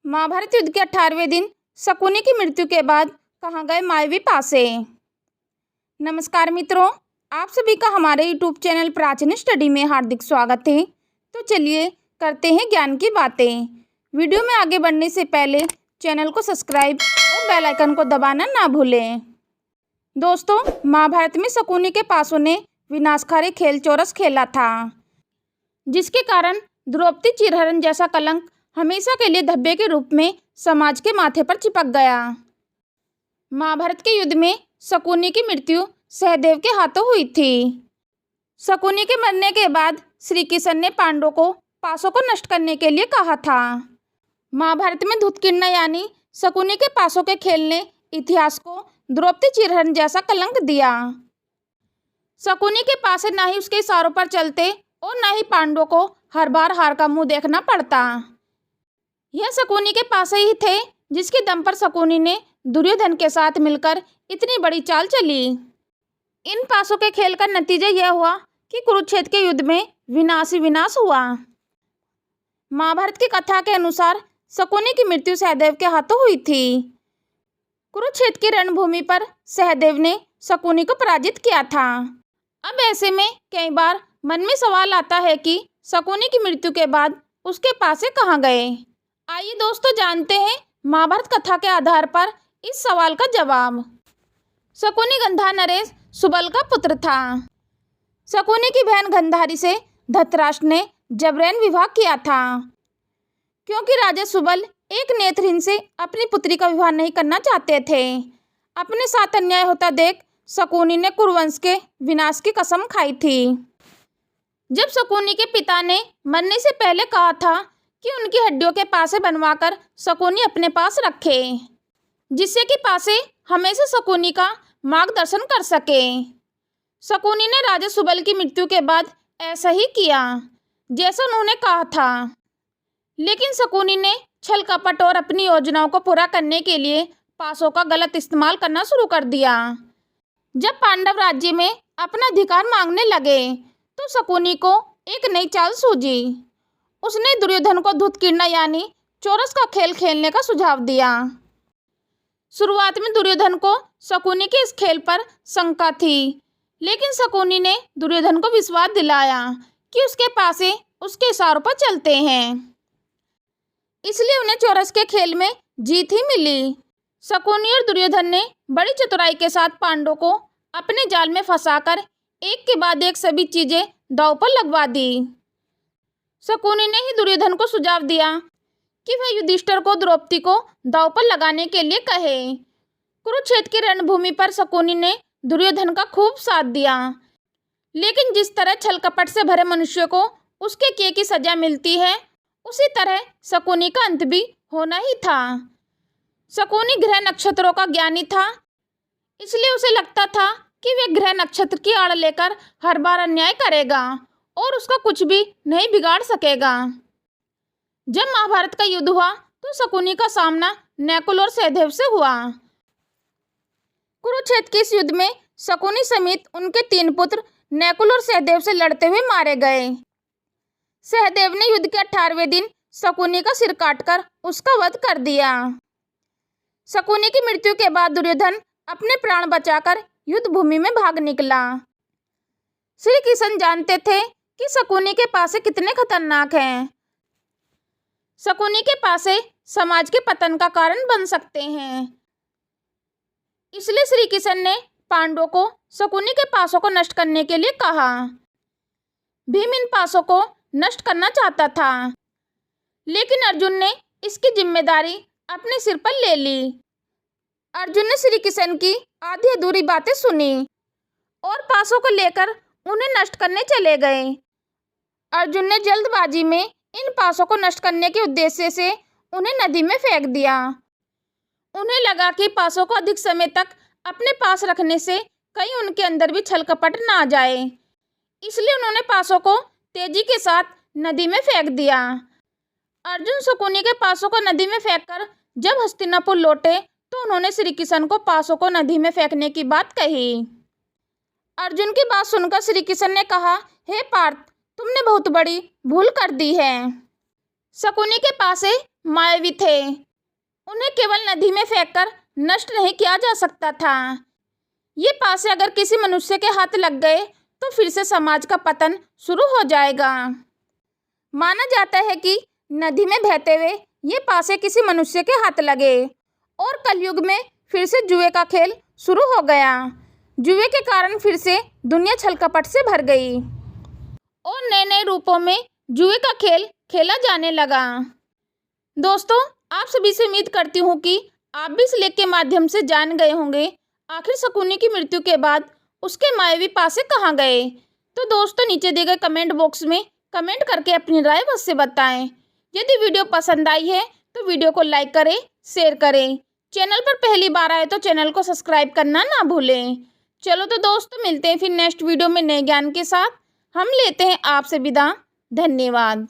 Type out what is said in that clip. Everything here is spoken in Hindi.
महाभारत युद्ध के 18वें दिन शकुनी की मृत्यु के बाद कहाँ गए मायावी पासे। नमस्कार मित्रों, आप सभी का हमारे YouTube चैनल प्राचीन स्टडी में हार्दिक स्वागत है। तो चलिए करते हैं ज्ञान की बातें। वीडियो में आगे बढ़ने से पहले चैनल को सब्सक्राइब और बेल आइकन को दबाना ना भूलें। दोस्तों, महाभारत में शकुनी के पासों ने विनाशकारी खेल चौरस खेला था, जिसके कारण द्रौपदी चिरहरण जैसा कलंक हमेशा के लिए धब्बे के रूप में समाज के माथे पर चिपक गया। महाभारत के युद्ध में शकुनी की मृत्यु सहदेव के हाथों हुई थी। शकुनी के मरने के बाद श्री कृष्ण ने पांडवों को पासों को नष्ट करने के लिए कहा था। महाभारत में धूतकीर्णा यानी शकुनी के पासों के खेल ने इतिहास को द्रौपदी चिरहरण जैसा कलंक दिया। शकुनी के पासे ना ही उसके इशारों पर चलते और ना ही पांडवों को हर बार हार का मुंह देखना पड़ता। यह शकुनी के पासे ही थे जिसके दम पर शकुनी ने दुर्योधन के साथ मिलकर इतनी बड़ी चाल चली। इन पासों के खेल का नतीजा यह हुआ कि कुरुक्षेत्र के युद्ध में विनाश ही विनाश हुआ। महाभारत की कथा के अनुसार शकुनी की मृत्यु सहदेव के हाथों हुई थी। कुरुक्षेत्र की रणभूमि पर सहदेव ने शकुनी को पराजित किया था। अब ऐसे में कई बार मन में सवाल आता है कि शकुनी की मृत्यु के बाद उसके पासे कहाँ गए। आइए दोस्तों जानते हैं महाभारत कथा के आधार पर इस सवाल का जवाब। शकुनी गंधार नरेश सुबल का पुत्र था। शकुनी की बहन गंधारी से धृतराष्ट्र ने जबरन विवाह किया था, क्योंकि राजा सुबल एक नेत्रहीन से अपनी पुत्री का विवाह नहीं करना चाहते थे। अपने साथ अन्याय होता देख शकुनी ने कुरुवंश के विनाश की कसम खाई थी। जब शकुनी के पिता ने मरने से पहले कहा था कि उनकी हड्डियों के पासे बनवाकर शकुनी अपने पास रखे, जिससे कि पासे हमेशा शकुनी का मार्गदर्शन कर सके। शकुनी ने राजा सुबल की मृत्यु के बाद ऐसा ही किया जैसा उन्होंने कहा था। लेकिन शकुनी ने छल कपट और अपनी योजनाओं को पूरा करने के लिए पासों का गलत इस्तेमाल करना शुरू कर दिया। जब पांडव राज्य में अपना अधिकार मांगने लगे तो शकुनी को एक नई चाल सूझी। उसने दुर्योधन को धूतकीर्णा यानी चौरस का खेल खेलने का सुझाव दिया। शुरुआत में दुर्योधन को शकुनी के इस खेल पर शंका थी, लेकिन शकुनी ने दुर्योधन को विश्वास दिलाया कि उसके पासे उसके इशारों पर चलते हैं, इसलिए उन्हें चौरस के खेल में जीत ही मिली। शकुनी और दुर्योधन ने बड़ी चतुराई के साथ पांडवों को अपने जाल में फंसाकर एक के बाद एक सभी चीजें दांव पर लगवा दी। शकुनी ने ही दुर्योधन को सुझाव दिया कि वह युधिष्ठिर को द्रौपदी को दांव पर लगाने के लिए कहे। कुरुक्षेत्र की रणभूमि पर शकुनी ने दुर्योधन का खूब साथ दिया, लेकिन जिस तरह छल कपट से भरे मनुष्य को उसके किए की सजा मिलती है, उसी तरह शकुनी का अंत भी होना ही था। शकुनी ग्रह नक्षत्रों का ज्ञानी था, इसलिए उसे लगता था कि वह ग्रह नक्षत्र की आड़ लेकर हर बार अन्याय करेगा और उसका कुछ भी नहीं बिगाड़ सकेगा। जब महाभारत का युद्ध हुआ तो शकुनी का सामना नकुल और सहदेव से हुआ। कुरुक्षेत्र के इस युद्ध में शकुनी समेत उनके 3 पुत्र नकुल और सहदेव से लड़ते हुए मारे गए। सहदेव ने युद्ध के 18वें दिन शकुनी का सिर काटकर उसका वध कर दिया। शकुनी की मृत्यु के बाद दुर्योधन अपने प्राण बचाकर युद्ध भूमि में भाग निकला। श्री कृष्ण जानते थे कि शकुनी के पासे कितने खतरनाक हैं। शकुनी के पासे समाज के पतन का कारण बन सकते हैं, इसलिए श्री कृष्ण ने पांडवों को शकुनी के पासों को नष्ट करने के लिए कहा। भीम इन पासों को नष्ट करना चाहता था, लेकिन अर्जुन ने इसकी जिम्मेदारी अपने सिर पर ले ली। अर्जुन ने श्री कृष्ण की आधी अधूरी बातें सुनी और पासों को लेकर उन्हें नष्ट करने चले गए। अर्जुन ने जल्दबाजी में इन पासों को नष्ट करने के उद्देश्य से उन्हें नदी में फेंक दिया। उन्हें लगा कि पासों को अधिक समय तक अपने पास रखने से कहीं उनके अंदर भी छल कपट ना आ जाए, इसलिए उन्होंने पासों को तेजी के साथ नदी में फेंक दिया। अर्जुन शकुनी के पासों को नदी में फेंककर जब हस्तिनापुर लौटे तो उन्होंने श्री कृष्ण को पासों को नदी में फेंकने की बात कही। अर्जुन की बात सुनकर श्री कृष्ण ने कहा, हे पार्थ, तुमने बहुत बड़ी भूल कर दी है। शकुनी के पासे मायावी थे। उन्हें केवल नदी में फेंककर नष्ट नहीं किया जा सकता था। ये पासे अगर किसी मनुष्य के हाथ लग गए तो फिर से समाज का पतन शुरू हो जाएगा। माना जाता है कि नदी में बहते हुए ये पासे किसी मनुष्य के हाथ लगे और कलयुग में फिर से जुए का खेल शुरू हो गया। जुए के कारण फिर से दुनिया छलकपट से भर गई और नए नए रूपों में जुए का खेल खेला जाने लगा। दोस्तों, आप सभी से उम्मीद करती हूँ कि आप भी इस लेख के माध्यम से जान गए होंगे आखिर शकुनी की मृत्यु के बाद उसके मायावी पासे कहाँ गए। तो दोस्तों, नीचे दिए गए कमेंट बॉक्स में कमेंट करके अपनी राय अवश्य बताएं। यदि वीडियो पसंद आई है तो वीडियो को लाइक करें, शेयर करें। चैनल पर पहली बार आए तो चैनल को सब्सक्राइब करना ना भूलें। चलो तो दोस्तों, मिलते हैं फिर नेक्स्ट वीडियो में नए ज्ञान के साथ। हम लेते हैं आपसे विदा। धन्यवाद।